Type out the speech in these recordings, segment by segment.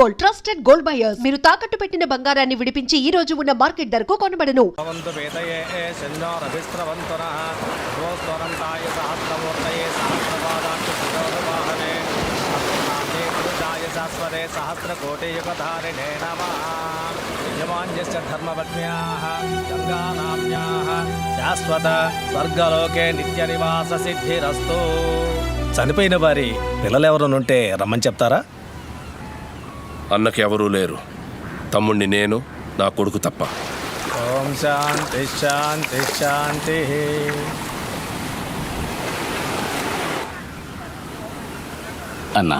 Gold, trusted gold buyers. మీరు తాకట్టు పెట్టిన బంగారాన్ని విడిపించి ఈ రోజు ఉన్న మార్కెట్ ధరకు కొనబడను. శాశ్వత స్వర్గలోకే నిత్య నివాస సిద్ధిరస్తు. చనిపోయిన వారి పిల్లలెవరునుంటే రమ్మని చెప్తారా? అన్నకి ఎవరూ లేరు. తమ్ముణ్ణి నేను, నా కొడుకు తప్ప. ఓం శాంతి శాంతి శాంతి. అన్నా,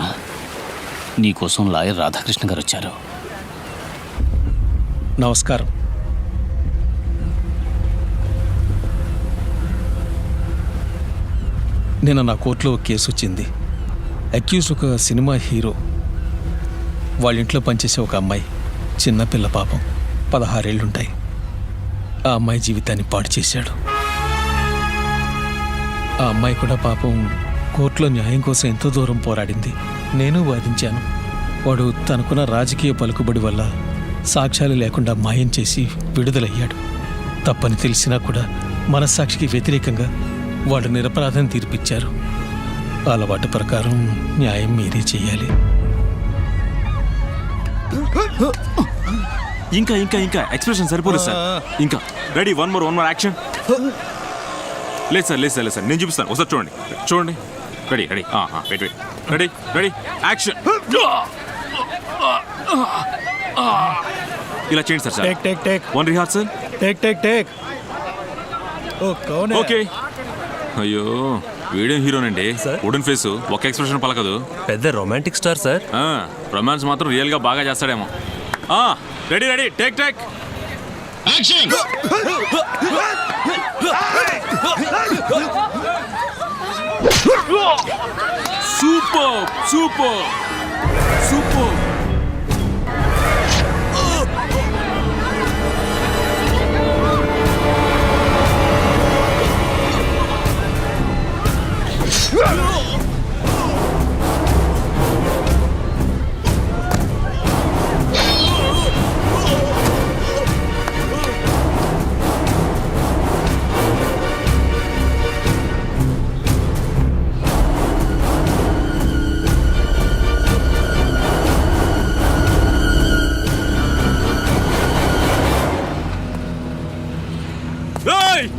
నీకోసం లాయర్ రాధాకృష్ణ గారు వచ్చారు. నమస్కారం. నిన్న నా కోర్టులో ఒక కేసు వచ్చింది. అక్యూజ్ ఒక సినిమా హీరో. వాళ్ళ ఇంట్లో పనిచేసే ఒక అమ్మాయి, చిన్నపిల్ల, పాపం 16 ఏళ్ళుంటాయి. ఆ అమ్మాయి జీవితాన్ని పాడు చేశాడు. ఆ అమ్మాయి కూడా పాపం కోర్టులో న్యాయం కోసం ఎంతో దూరం పోరాడింది. నేను వాదించాను. వాడు తనకున్న రాజకీయ పలుకుబడి వల్ల సాక్ష్యాలు లేకుండా మాయం చేసి విడుదలయ్యాడు. తప్పని తెలిసినా కూడా మనస్సాక్షికి వ్యతిరేకంగా వాడు నిరపరాధం తీర్పిచ్చారు. అలవాటు ప్రకారం న్యాయం మీరే చేయాలి. ఇంకా ఇంకా ఇంకా ఎక్స్ప్రెషన్ సరిపోలేదు సార్. ఇంకా రెడీ, వన్ మోర్ యాక్షన్. లేదు సార్, లేదు సార్, లేదు సార్, నేను చూపిస్తాను. ఒకసారి చూడండి, చూడండి. Ready ready wait wait, ready ready action. ఇలా చేయండి sir. Take take take one rehearsal. Take take take. ఓ కౌన్. ఓకే. అయ్యో, వీడియో హీరోనండి. వుడెన్ ఫేస్, ఒక ఎక్స్ప్రెషన్ పలకదు. పెద్ద రొమాంటిక్ స్టార్ సార్. రొమాన్స్ మాత్రం రియల్ గా బాగా చేస్తాడేమో. Ready ready take take action. Super super super.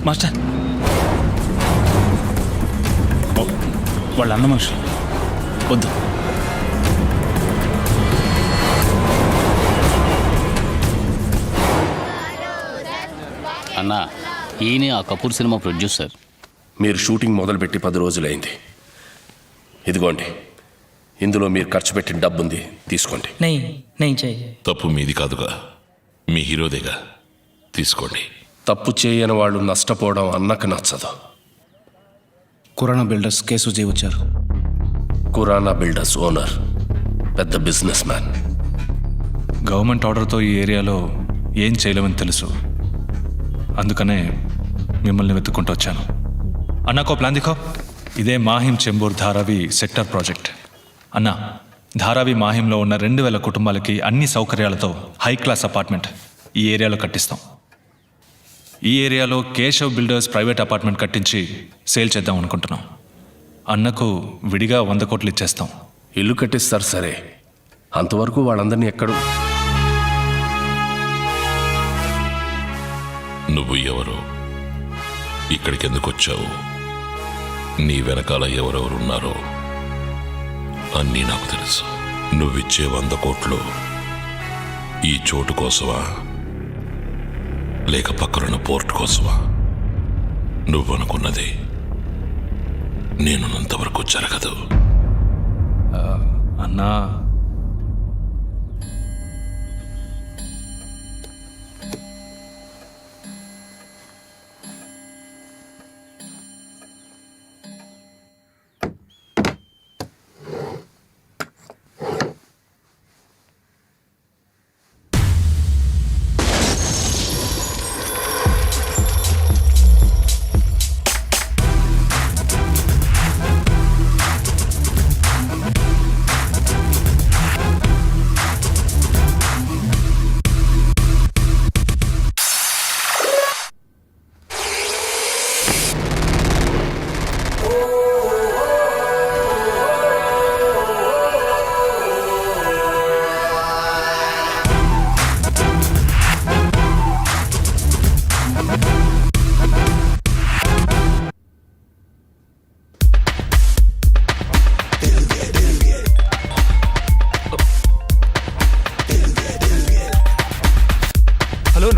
Master, వాళ్ళ అన్న మనుషులు వద్దు. అన్నా, ఈయనే ఆ కపూర్ సినిమా ప్రొడ్యూసర్. మీరు షూటింగ్ మొదలుపెట్టి 10 రోజులైంది. ఇదిగోండి, ఇందులో మీరు ఖర్చు పెట్టిన డబ్బుంది, తీసుకోండి. తప్పు మీది కాదుగా, మీ హీరోదేగా, తీసుకోండి. తప్పు చేయని వాళ్ళు నష్టపోవడం అన్నకు నచ్చదు. కురానా బిల్డర్స్ కేసు చేయవచ్చారు. కురానా బిల్డర్స్ ఓనర్ పెద్ద బిజినెస్ మ్యాన్. గవర్నమెంట్ ఆర్డర్తో ఈ ఏరియాలో ఏం చేయలేమని తెలుసు. అందుకనే మిమ్మల్ని వెతుక్కుంటూ వచ్చాను. అన్నాకో ప్లాన్ దిఖో. ఇదే మాహిం చెంబూర్ ధారావి సెక్టర్ ప్రాజెక్ట్. అన్నా, ధారావి మాహింలో ఉన్న 2000 కుటుంబాలకి అన్ని సౌకర్యాలతో హై క్లాస్ అపార్ట్మెంట్ ఈ ఏరియాలో కట్టిస్తాం. ఈ ఏరియాలో కేశవ్ బిల్డర్స్ ప్రైవేట్ అపార్ట్మెంట్ కట్టించి సేల్ చేద్దాం అనుకుంటున్నాం. అన్నకు విడిగా 100 కోట్లు ఇచ్చేస్తాం. ఇల్లు కట్టిస్తారు సరే, అంతవరకు వాళ్ళందరినీ ఎక్కడు. నువ్వు ఎవరు, ఇక్కడికి ఎందుకు వచ్చావు, నీ వెనకాల ఎవరెవరున్నారో అన్నీ నాకు తెలుసు. నువ్విచ్చే 100 కోట్లు ఈ చోటు కోసమా, లేక పక్కనున్న పోర్ట్ కోసమా? నువ్వనుకున్నది నేనున్నంతవరకు జరగదు. అన్నా,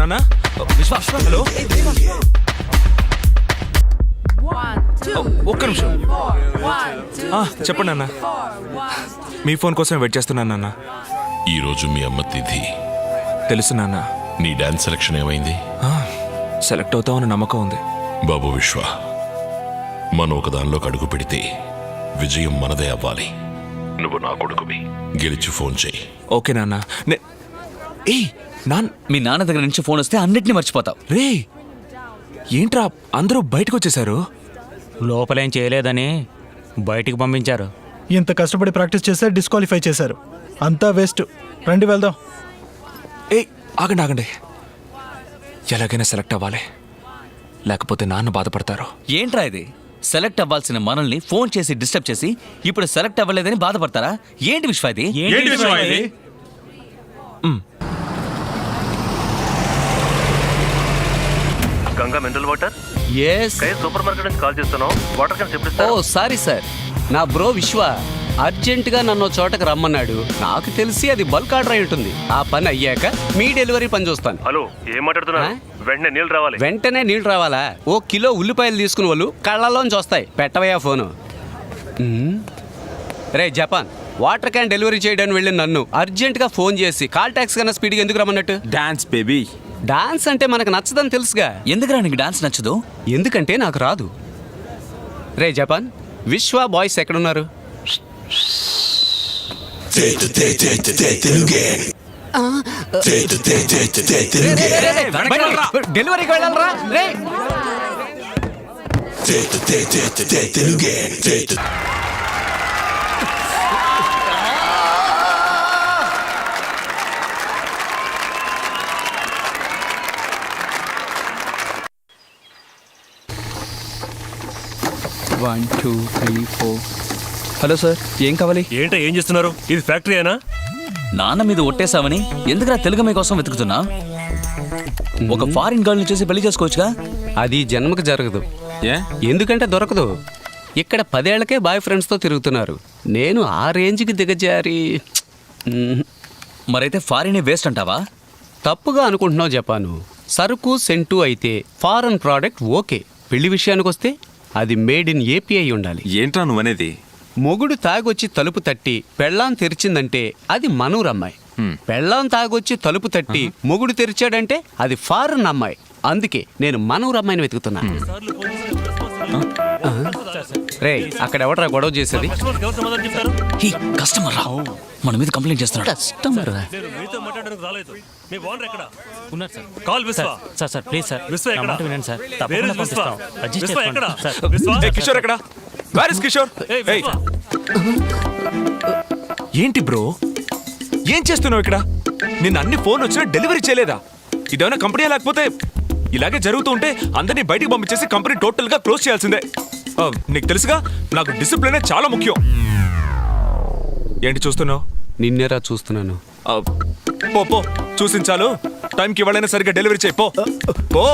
నాన్న విశ్వాస్ హలో ఒక్క నిమిషం చెప్పండి నాన్న మీ ఫోన్ కోసం వెయిట్ చేస్తున్నాను నాన్న ఈరోజు మీ అమ్మ తిథి. తెలుసు నాన్న నీ డాన్స్ సెలక్షన్ ఏమైంది? సెలెక్ట్ అవుతామని నమ్మకం ఉంది. బాబు విశ్వ, మనం ఒక దానిలోకి అడుగు పెడితే విజయం మనదే అవ్వాలి. నువ్వు నా కొడుకువి, గెలిచి ఫోన్ చేయి. ఓకే నాన్న. మీ నాన్న దగ్గర నుంచి ఫోన్ వస్తే అన్నిటిని మర్చిపోతావు. రే ఏంట్రా అందరూ బయటకు వచ్చేసారు? లోపలేం చేయలేదని బయటికి పంపించారు. ఇంత కష్టపడి ప్రాక్టీస్ చేస్తే డిస్క్వాలిఫై చేశారు. అంతా వేస్ట్. రండి వెళ్దాం. ఆగండి ఆగండి, ఎలాగైనా సెలెక్ట్ అవ్వాలి, లేకపోతే నాన్న బాధపడతారు. ఏంట్రా ఇది? సెలెక్ట్ అవ్వాల్సిన మనల్ని ఫోన్ చేసి డిస్టర్బ్ చేసి ఇప్పుడు సెలెక్ట్ అవ్వలేదని బాధపడతారా? ఏంటి విశ్వ ఇది? Ganga mineral water. Yes. Super market నుంచి కాల్ చేస్తున్నాం. వాటర్ క్యాన్స్ ఎప్పుడు ఇస్తారు? ఓ సారీ సార్, నా బ్రో విశ్వ అర్జెంటుగా నన్ను చోటకు రమ్మన్నాడు. నాకు తెలిసి అది బల్క్ ఆర్డర్ అయి ఉంటుంది. ఆ పని అయ్యాక మీ డెలివరీ పని చూస్తాను. హలో, ఏం మాట్లాడుతున్నారు? వెంటనే నీళ్ళు రావాలి. వెంటనే నీళ్ళు రావాలా? ఓ కిలో ఉల్లిపాయలు తీసుకుని వాళ్ళు కళ్ళలోంచి వస్తాయి. పెట్టవయ్యా ఫోను. రే జపాన్, వాటర్ క్యాన్ డెలివరీ చేయడానికి వెళ్ళిన నన్ను అర్జెంటుగా ఫోన్ చేసి కాల్ ట్యాక్స్ కన్నా స్పీడ్గా ఎందుకు రమ్మన్నట్టు? Dance baby. డాన్స్ అంటే మనకు నచ్చదని తెలుసుగా. ఎందుకురా నీకు డాన్స్ నచ్చదు? ఎందుకంటే నాకు రాదు. రే జపాన్, విశ్వ బాయ్స్ ఎక్కడున్నారు? డెలివరీకి వెళ్ళాలరా రే. హలో సార్, ఏం కావాలి? ఏంటో ఏం చేస్తున్నారు? ఇది ఫ్యాక్టరీ అయినా? నాన్న మీద ఒట్టేసావని ఎందుకురా తెలుగు కోసం వెతుకుతున్నా? ఒక ఫారిన్ గర్ల్ ని చూసి పెళ్లి చేసుకోవచ్చుగా. అది జన్మకు జరగదు. ఎందుకంటే దొరకదు. ఇక్కడ 10 ఏళ్లకే బాయ్ ఫ్రెండ్స్తో తిరుగుతున్నారు. నేను ఆ రేంజ్కి దిగజారి. మరైతే ఫారిన్ వేస్ట్ అంటావా? తప్పుగా అనుకుంటున్నావు జపాను. సరుకు సెంటు అయితే ఫారెన్ ప్రోడక్ట్ ఓకే. పెళ్లి విషయానికి వస్తే అది మేడ్ ఇన్ ఏపీ అయి ఉండాలి. ఏంట్రా నువ్వనేది? మొగుడు తాగొచ్చి తలుపు తట్టి పెళ్ళాం తెరిచిందంటే అది మనూరమ్మాయి. పెళ్ళాం తాగొచ్చి తలుపు తట్టి మొగుడు తెరిచాడంటే అది ఫారెన్ అమ్మాయి. అందుకే నేను మనూరమ్మాయిని వెతుకుతున్నా. రే, అక్కడ ఎవడరా గొడవ చేసేది? ఈ కస్టమర్ రా, మన మీద కంప్లైంట్ చేస్తున్నాడు. కస్టమర్ రా? సార్ ప్లీజ్ సార్, నా మాట వినండి సార్. తప్పకుండా పంపిస్తాం. అడ్జస్ట్ చేసుకోండి సార్. కిషోర్ ఎక్కడ? Where is Kishore? ఏంటి బ్రో, ఏం చేస్తున్నావు ఇక్కడ? నిన్న అన్ని ఫోన్ వచ్చినా డెలివరీ చేయలేదా? ఇదేమైనా కంపెనీ? లేకపోతే ఇలాగే జరుగుతూ ఉంటే అందరినీ బయటికి పంపించేసి కంపెనీ టోటల్ గా క్లోజ్ చేయాల్సిందే. నీకు తెలుసుగా, నాకు డిసిప్లినే చాలా ముఖ్యం. ఏంటి చూస్తున్నావు? నిన్నేరా చూస్తున్నాను. పో పో, చూసించాలు. టైంకి ఇవ్వాలైనా సరిగ్గా డెలివరీ చేయి. పో పో.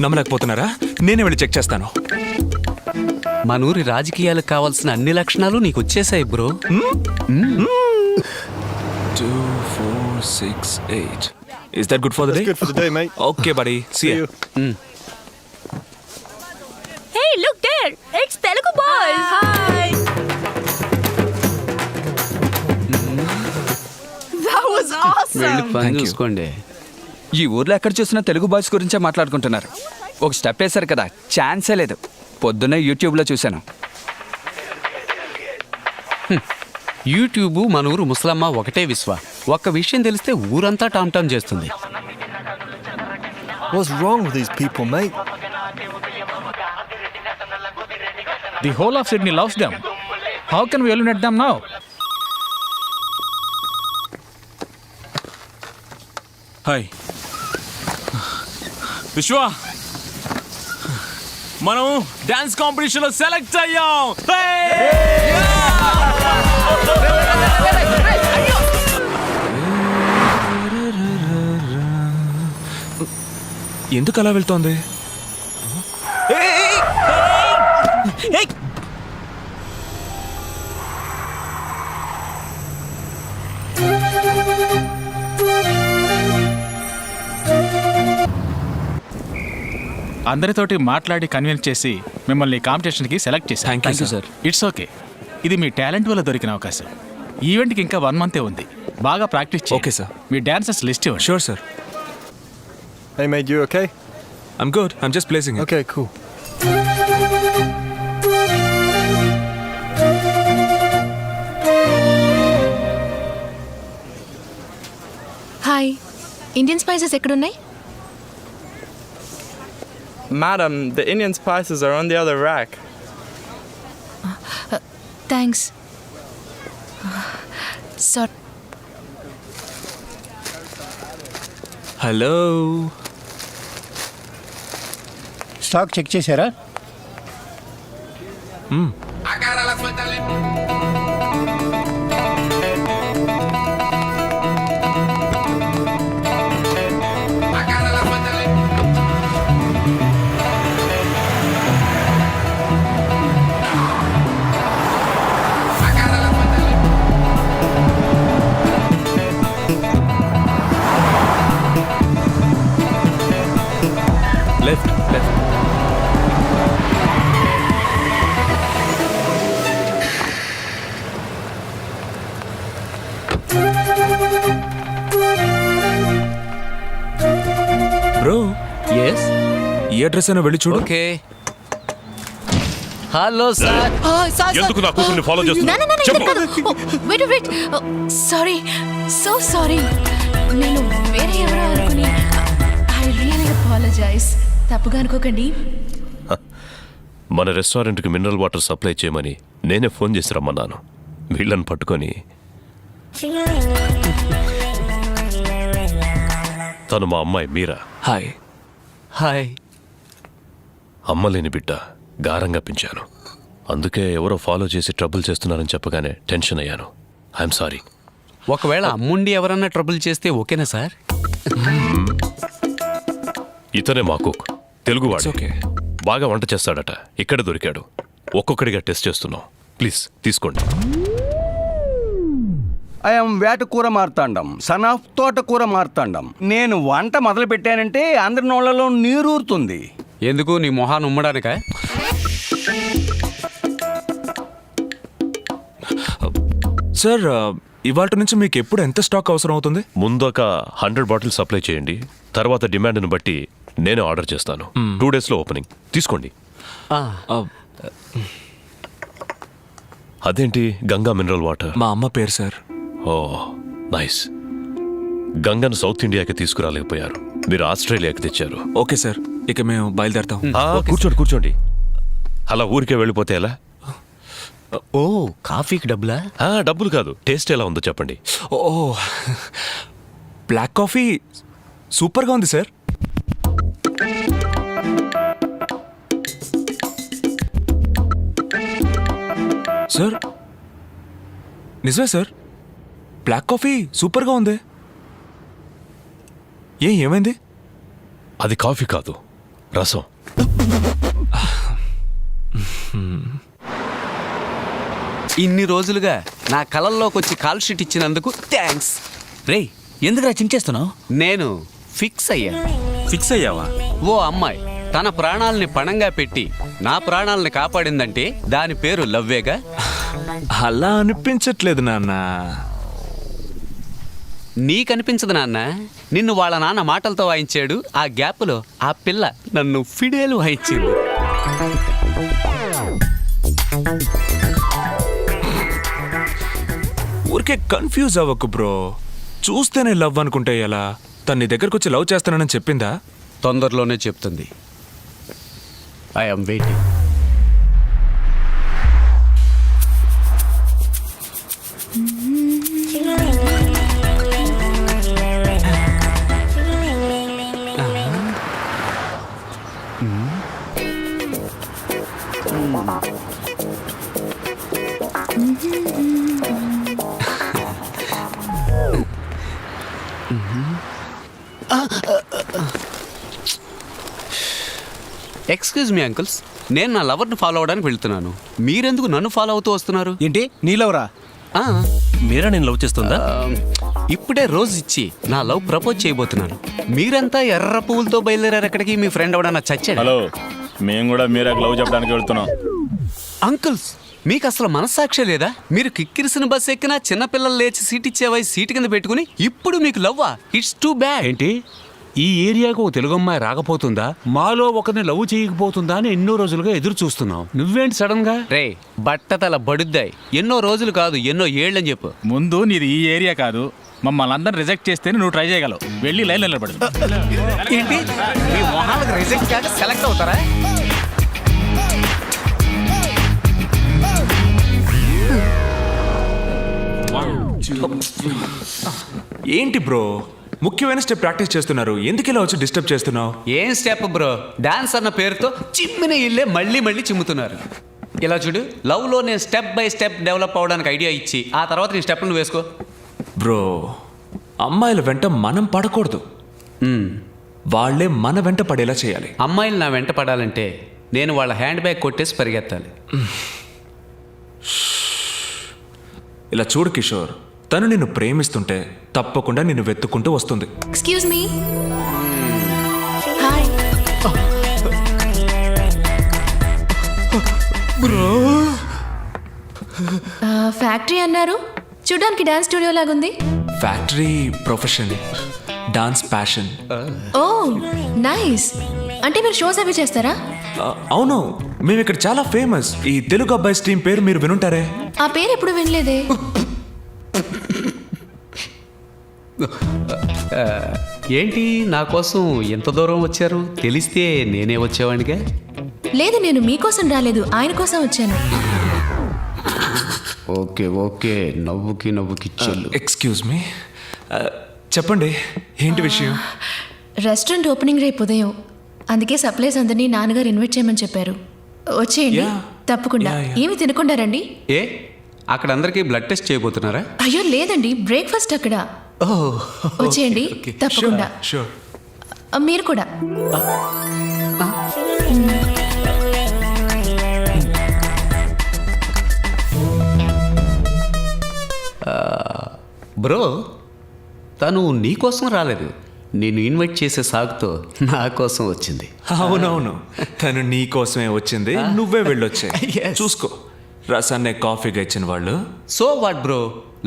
నమ్మలేకపోతున్నారా? నేనే వెళ్ళి చెక్ చేస్తాను. మన ఊరి రాజకీయాలకు కావాల్సిన అన్ని లక్షణాలు నీకు వచ్చేసాయి bro. 2, 4, 6, 8. Is that good for the day? Good for the day, mate. Okay, buddy. See you. Hey, look there. It's Telugu boys. Hi. That was awesome. వెళ్ళి పని చూసుకోండి. ఈ ఊర్లో ఎక్కడ చూసినా తెలుగు బాయ్స్ గురించే మాట్లాడుకుంటున్నారు. ఒక స్టెప్ వేశారు కదా, ఛాన్సే లేదు. పొద్దున్నే యూట్యూబ్లో చూశాను. యూట్యూబ్ మన ఊరు ముసలమ్మ ఒకటే విశ్వ. ఒక్క విషయం తెలిస్తే ఊరంతా టామ్ టామ్ చేస్తుంది. What's wrong with these people, mate? The whole of Sydney loves them. How can we eliminate them now? Hi విశ్వ, మనం డాన్స్ కాంపిటీషన్ లో సెలెక్ట్ అయ్యాం. ఎందుకు అలా వెళ్తోంది? అందరితోటి మాట్లాడి కన్విన్స్ చేసి మిమ్మల్ని కాంపిటీషన్కి సెలెక్ట్ చేశాను. Thank you sir. It's okay. ఇది మీ టాలెంట్ వల్ల దొరికిన అవకాశం. ఈవెంట్కి ఇంకా 1 మంతే ఉంది. బాగా ప్రాక్టీస్ చేయండి. Okay sir. మీ డాన్సర్స్ లిస్ట్ ఇవ్వండి. Sure sir. Hey mate, you okay? I'm good. I'm just placing. Okay, cool. Hi, Indian spices ఎక్కడున్నాయి? Madam, the Indian spices are on the other rack. Thanks. Sir, hello. Stock check చేశారా? Left left. Bro, yes. ఈ address అయినా వెళ్ళి చూడు. ఓకే. Hello sir. ఎందుకు నా కూతుర్ని follow చేస్తున్నావు? చెప్పు. వెయిట్. Sorry, so sorry. నేను వేరే ఎవరో అనుకుని ఐ రియల్లీ అపాలజైజ్. తప్పుగా అనుకోకండి. మన రెస్టారెంట్కి మినరల్ వాటర్ సప్లై చేయమని నేనే ఫోన్ చేసి రమ్మన్నాను. వీళ్ళని పట్టుకొని తను మా అమ్మాయి మీరా. హాయ్. హాయ్. అమ్మలేని బిడ్డ, గారంగా పెంచాను. అందుకే ఎవరో ఫాలో చేసి ట్రబుల్ చేస్తున్నారని చెప్పగానే టెన్షన్ అయ్యాను. I'm sorry. ఒకవేళ అమ్ముండి ఎవరన్నా ట్రబుల్ చేస్తే ఓకేనా సార్? ఇతనే మా కుక్, తెలుగువాడు. ఓకే. బాగా వంట చేస్తాడట. ఇక్కడ దొరికాడు. ఒక్కొక్కడిగా టెస్ట్ చేస్తున్నాం. ప్లీజ్ తీసుకోండి. ఐఎమ్ వేటకూర మార్తాండం, సన్ ఆఫ్ తోటకూర మార్తాండం. నేను వంట మొదలు పెట్టానంటే అందరి నోళ్లలో నీరూరుతుంది. ఎందుకు నీ మొహాన్ని ఉమ్మడానిక? సార్, ఇవాళ నుంచి మీకు ఎప్పుడు ఎంత స్టాక్ అవసరం అవుతుంది? ముందు ఒక 100 బాటిల్ సప్లై చేయండి. తర్వాత డిమాండ్ని బట్టి నేనే ఆర్డర్ చేస్తాను. 2 డేస్లో ఓపెనింగ్. తీసుకోండి. అదేంటి గంగా మినరల్ వాటర్? మా అమ్మ పేరు సార్. ఓ నైస్. గంగను సౌత్ ఇండియాకి తీసుకురాలేకపోయారు, మీరు ఆస్ట్రేలియాకి తెచ్చారు. ఓకే సార్, ఇక మేము బయలుదేరతాం. కూర్చోండి. అలా ఊరికే వెళ్ళిపోతే ఎలా? ఓ, కాఫీకి డబ్బులా? డబ్బులు కాదు, టేస్ట్ ఎలా ఉందో చెప్పండి. ఓ, బ్లాక్ కాఫీ సూపర్గా ఉంది సార్. సార్, నిజమే సార్, బ్లాక్ కాఫీ సూపర్గా ఉంది. ఏమైంది? అది కాఫీ కాదు, రసం. ఇన్ని రోజులుగా నా కలల్లోకి వచ్చి కాల్ షీట్ ఇచ్చినందుకు థ్యాంక్స్. రే, ఎందుకురా చించేస్తున్నావు? నేను ఫిక్స్ అయ్యా. ఫిక్స్ అయ్యావా? ఓ అమ్మాయి తన ప్రాణాలని పణంగా పెట్టి నా ప్రాణాలని కాపాడిందంటే దాని పేరు లవ్వేగా. అలా అనిపించట్లేదు నాన్న. నీకనిపించదు నాన్న. నిన్ను వాళ్ళ నాన్న మాటలతో వాయించాడు. ఆ గ్యాప్లో ఆ పిల్ల నన్ను ఫిడేలు వాయించింది. ఊరికే కన్ఫ్యూజ్ అవ్వకు బ్రో. చూస్తేనే లవ్ అనుకుంటే ఎలా? తన నీ దగ్గరకు వచ్చి లవ్ చేస్తానని చెప్పిందా? తొందరలోనే చెప్తుంది. I'm waiting. Excuse me uncles, నేను నా లవర్ని ఫాలో అవడానికి వెళ్తున్నాను. మీరెందుకు నన్ను ఫాలో అవుతూ వస్తున్నారు? ఏంటి నీలవరా? మీరా నేను లవ్ చేస్తుందా? ఇప్పుడే రోజు ఇచ్చి నా లవ్ ప్రపోజ్ చేయబోతున్నాను. మీరంతా ఎర్ర పువ్వులతో బయలుదేరారు ఎక్కడికి? మీ ఫ్రెండ్ ఎవడన్నా చచ్చాడు? హలో, మేము కూడా మీరాకు లవ్ చెప్పడానికి వెళ్తున్నాం. అంకుల్స్, మీకు అసలు మనస్సాక్షి లేదా? మీరు కిక్కిరిసిన బస్ ఎక్కినా చిన్నపిల్లలు లేచి సీట్ ఇచ్చేవై సీటు కింద పెట్టుకుని ఇప్పుడు మీకు లవ్వా? It's too bad. ఏంటి ఈ ఏరియాకు ఓ తెలుగు అమ్మాయి రాకపోతుందా, మాలో ఒకరిని లవ్ చేయకపోతుందా అని ఎన్నో రోజులుగా ఎదురు చూస్తున్నావు. నువ్వేంటి సడన్ గా? రే బట్టతల బడుద్దాయి, ఎన్నో రోజులు కాదు ఎన్నో ఏళ్ళని చెప్పు. ముందు నీది ఈ ఏరియా కాదు, మమ్మల్ని అందరిని రిజెక్ట్ చేస్తేనే నువ్వు ట్రై చేయగలవు. వెళ్ళి లైన్ నిలబడు. ఏంటి మీ మొహాలకు రిజెక్ట్ కాక సెలెక్ట్ అవుతారా? ఏంటి బ్రో, ముఖ్యమైన స్టెప్ ప్రాక్టీస్ చేస్తున్నారు, ఎందుకు ఇలా వచ్చి డిస్టర్బ్ చేస్తున్నావు? ఏం స్టెప్ బ్రో, డాన్స్ అన్న పేరుతో చిమ్మిన ఇల్లే మళ్ళీ మళ్ళీ చిమ్ముతున్నారు. ఇలా చూడు, లవ్లో నేను స్టెప్ బై స్టెప్ డెవలప్ అవడానికి ఐడియా ఇచ్చి ఆ తర్వాత నీ స్టెప్లు నువ్వు వేసుకో. బ్రో, అమ్మాయిల వెంట మనం పడకూడదు, వాళ్ళే మన వెంట పడేలా చేయాలి. అమ్మాయిలు నా వెంట పడాలంటే నేను వాళ్ళ హ్యాండ్ బ్యాగ్ కొట్టేసి పరిగెత్తాలి. ఇలా చూడు కిషోర్, తను నిన్ను ప్రేమిస్తుంటే తప్పకుండా నిన్ను వెతుక్కుంటూ వస్తుంది. Excuse me. Hi. Bro, factory అన్నారు, చూడడానికి డాన్స్ స్టూడియో లాగుంది. Factory profession, dance passion. Oh nice. అంటే మీరు షోస్ అవి చేస్తారా? అవును, మేము ఇక్కడ చాలా ఫేమస్. ఈ తెలుగు అబ్బాయి స్ట్రీమ్ పేరు మీరు వినుంటారే. ఆ పేరు ఎప్పుడు వినలేదే. ఏంటి నా కోసం ఎంత దూరం వచ్చారు? తెలిస్తే నేనే వచ్చేవాడిగా. లేదు, నేను మీకోసం రాలేదు, ఆయన కోసం వచ్చాను. ఓకే ఓకే, నవ్వుకి నవ్వుకి చెల్లు. ఎక్స్క్యూజ్ మీ, చెప్పండి ఏంటి విషయం? రెస్టారెంట్ ఓపెనింగ్ రేపు ఉదయం, అందుకే సప్లైస్ అందరినీ నాన్నగారు ఇన్వైట్ చేయమని చెప్పారు. వచ్చేయండి. Yeah. తప్పకుండా. Yeah, yeah. ఏమి తినకుండా రండి. ఏ అక్కడ అందరికీ బ్లడ్ టెస్ట్ చేయబోతున్నారా? అయ్యో లేదండి, బ్రేక్ఫాస్ట్ అక్కడ. వచ్చేయండి తప్పకుండా. షూర్. మీరు కూడా. బ్రో, తను నీ కోసం రాలేదు, నేను ఇన్వైట్ చేసే సాగుతో నా కోసం వచ్చింది. అవునవును, తను నీ కోసమే వచ్చింది, నువ్వే వెళ్ళొచ్చే. Yes. చూసుకో, రసాన్నే కాఫీగా ఇచ్చిన వాళ్ళు. సో వాట్ బ్రో,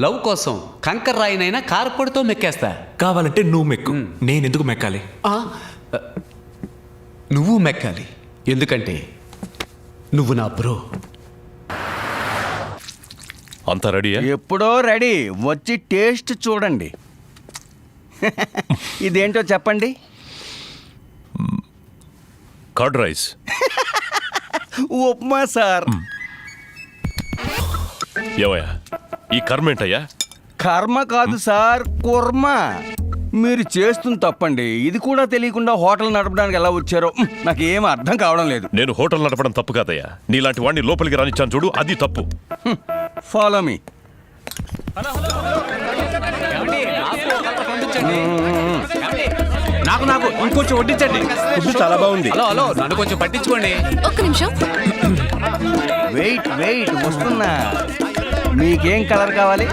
లవ్ కోసం కంకర్ రాయినైనా కారపొడితో మెక్కేస్తా. కావాలంటే నువ్వు మెక్కు, నేను ఎందుకు మెక్కాలి? నువ్వు మెక్కాలి, ఎందుకంటే నువ్వు నా బ్రో. అంతా రెడీయా? ఎప్పుడో రెడీ, వచ్చి టేస్ట్ చూడండి. ఇదేంటో చెప్పండి. Curd rice. ఉప్మా సార్. ఏవయ్యా, ఈ కర్మ ఏంటయ్యా? కర్మ కాదు సార్, కుర్మ. మీరు చేస్తుంది తప్పండి. ఇది కూడా తెలియకుండా హోటల్ నడపడానికి ఎలా వచ్చారో నాకు ఏం అర్థం కావడం లేదు. నేను హోటల్ నడపడం తప్పు కాదయ్యా, నీలాంటి వాడిని లోపలికి రానిచ్చాను చూడు, అది తప్పు. Follow me. నాకు నాకు ఇంకొంచెం వడ్డించండి. చాలా బాగుంది. హలో హలో, నన్ను కొంచెం పట్టించుకోండి. ఒక్క నిమిషం. వెయిట్ వెయిట్, వస్తున్నా. మీకేం కలర్ కావాలి?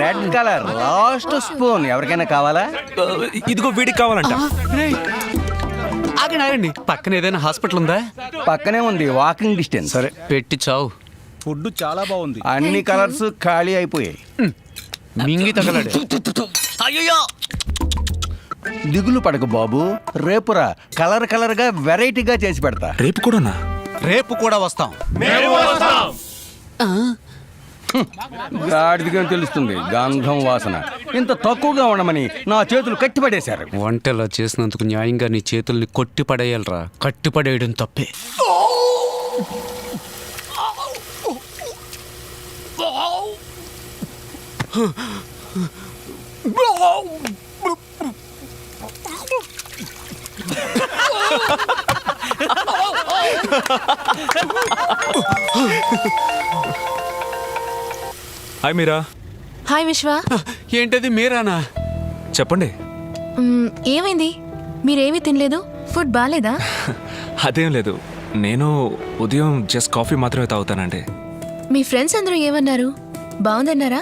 Red colour, last spoon. ఎవరికైనా కావాలా? ఇదిగో వీడికి కావాలంట. ఆగండి ఆగండి, పక్కన ఏదైనా హాస్పిటల్ ఉందా? పక్కనే ఉంది, వాకింగ్ డిస్టెన్స్. సరే పెట్టి చావు. ఫుడ్ చాలా బాగుంది. అన్ని కలర్స్ ఖాళీ అయిపోయాయి. మింగి తగలడు. అయ్యో, దిగులు పడకు బాబు, రేపురా కలర్ కలర్ గా వెరైటీగా చేసి పెడతా. రేపు కూడానా? రేపు కూడా వస్తాం. గాడిదిగా తెలుస్తుంది గంధం వాసన. ఇంత తక్కువగా ఉండమని నా చేతులు కట్టిపడేశారు. వంటలా చేసినందుకు న్యాయంగా నీ చేతుల్ని కొట్టి పడేయాలరా. కట్టిపడేయడం తప్పే. హాయ్ మీరా. హాయ్ విశ్వ. ఏంటది మీరానా? చెప్పండి. ఏమైంది? మీరేమీ తినలేదు? ఫుడ్ బాగాలేదా? అదేం లేదు, నేను ఉదయం జస్ట్ కాఫీ మాత్రమే తాగుతానండి. మీ ఫ్రెండ్స్ అందరూ ఏమన్నారు? బాగుందన్నారా?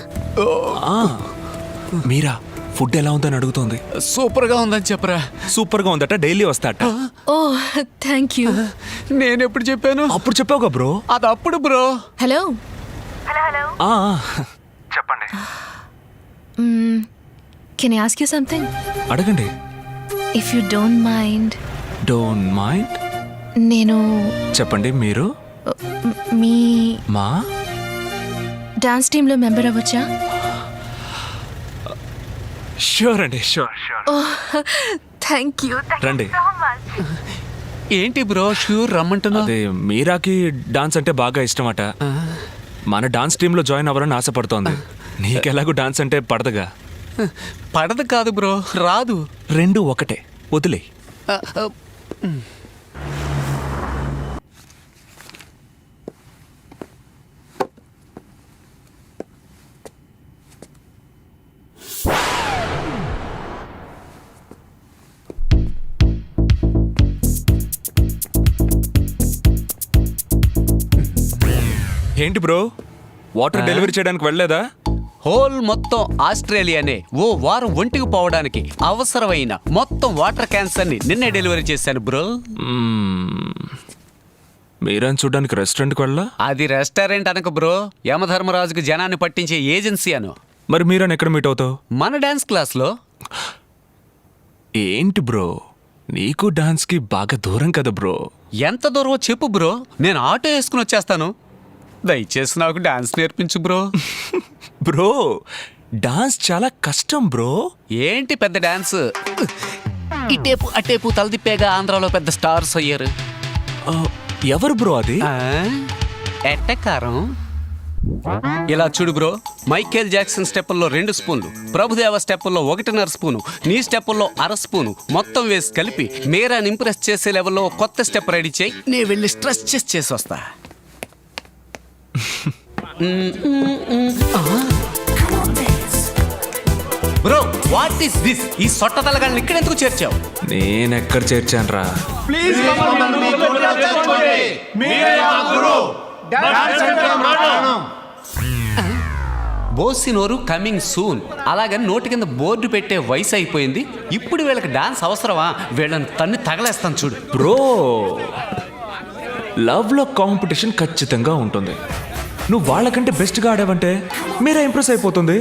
మీరా ఫుడ్ ఎలా ఉందని అడుగుతోంది. సూపర్గా ఉందని చెప్పరా. సూపర్గా ఉందట, డైలీ వస్తాట. Oh thank you. నేను ఎప్పుడు చెప్పాను? అప్పుడు చెప్పావుగా బ్రో. అది అప్పుడు బ్రో. హలో చెప్పండి. Can I ask you something? అడగండి. If you don't mind. Don't mind. నేను చెప్పండి. మీరు మీ మా డాన్స్ టీంలో మెంబర్ అవ్వచ్చా? షూర్ అండి, షూర్. Thank you. రండి. ఏంటి బ్రో షూర్ రమ్మంటున్నా? అదే మీరాకి డాన్స్ అంటే బాగా ఇష్టమట. మన డాన్స్ టీంలో జాయిన్ అవ్వాలని ఆశపడుతోంది. నీకెలాగూ డాన్స్ అంటే పడదుగా. పడదు కాదు బ్రో, రాదు. రెండు ఒకటే, వదిలే. ఏంటి బ్రో, వాటర్ డెలివరీ చేయడానికి వెళ్ళలేదా? హోల్ మొత్తం ఆస్ట్రేలియానే ఓ వారం ఒంటికి పోవడానికి అవసరమైన మొత్తం వాటర్ క్యాన్స్ అన్ని నిన్నే డెలివరీ చేశాను బ్రో. మీరని చూడడానికి రెస్టారెంట్కి వెళ్ళా? అది రెస్టారెంట్ అనక బ్రో, యమధర్మరాజుకు జనాన్ని పట్టించే ఏజెన్సీ అను. మరి మీరని ఎక్కడ మీట్ అవుతావు? మన డాన్స్ క్లాస్లో. ఏంటి బ్రో, నీకు డాన్స్కి బాగా దూరం కదా బ్రో. ఎంత దూరమో చెప్పు బ్రో, నేను ఆటో వేసుకుని వచ్చేస్తాను. దయచేసి నాకు డాన్స్ నేర్పించు బ్రో. బ్రో డాన్స్ చాలా కష్టం బ్రో. ఏంటి పెద్ద డాన్స్, ఇటేపు అటేపు తలదిప్పేగా ఆంధ్రాలో పెద్ద స్టార్స్ అయ్యారు. ఎవరు బ్రో అది? ఎట్టకారం. ఇలా చూడు బ్రో, మైకేల్ జాక్సన్ స్టెప్పుల్లో 2 స్పూన్లు, ప్రభుదేవ స్టెప్పుల్లో 1.5 స్పూను, నీ స్టెప్పుల్లో 1/2 స్పూను మొత్తం వేసి కలిపి మీరాని ఇంప్రెస్ చేసే లెవెల్లో కొత్త స్టెప్ రెడీ చేయి. నేను వెళ్ళి స్ట్రెస్ చేసి వస్తా. Bro what is this? ఈ సొట్ట తలగాళ్ళని ఇక్కడ ఎందుకు చేర్చావు? నేనెక్కడ చేర్చాను రా? బోసినోరు కమింగ్ సూన్. అలాగని నోటి కింద బోర్డు పెట్టే వయసు అయిపోయింది. ఇప్పుడు వీళ్ళకి డాన్స్ అవసరమా? వీళ్ళని తన్ని తగలేస్తాను చూడు. బ్రో లవ్లో కాంపిటీషన్ ఖచ్చితంగా ఉంటుంది. నువ్వు వాళ్ళకంటే బెస్ట్గా ఆడావంటే మీరే ఇంప్రెస్ అయిపోతుంది.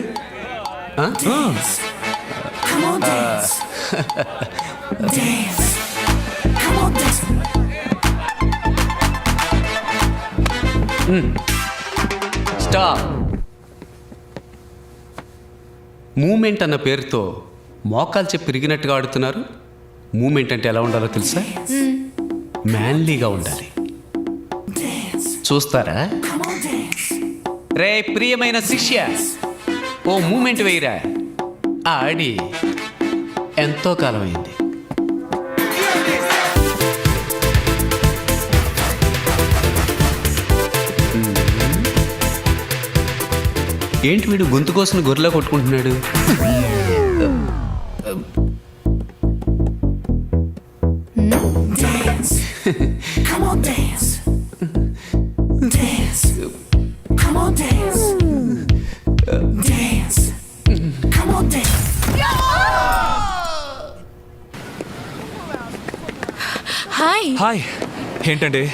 స్టాప్. మూమెంట్ అన్న పేరుతో మోకాలు చెప్పి పెరిగినట్టుగా ఆడుతున్నారు. మూమెంట్ అంటే ఎలా ఉండాలో తెలుసా? మ్యాన్లీగా ఉండాలి. చూస్తారా? రే ప్రియమైన శిష్య, ఓ మూమెంట్ వేయరా. ఆడి ఎంతో కాలం అయింది. ఏంటి వీడు గొంతు కోసం గొర్రెలా కొట్టుకుంటున్నాడు? హాయ్. హాయ్. ఏంటండి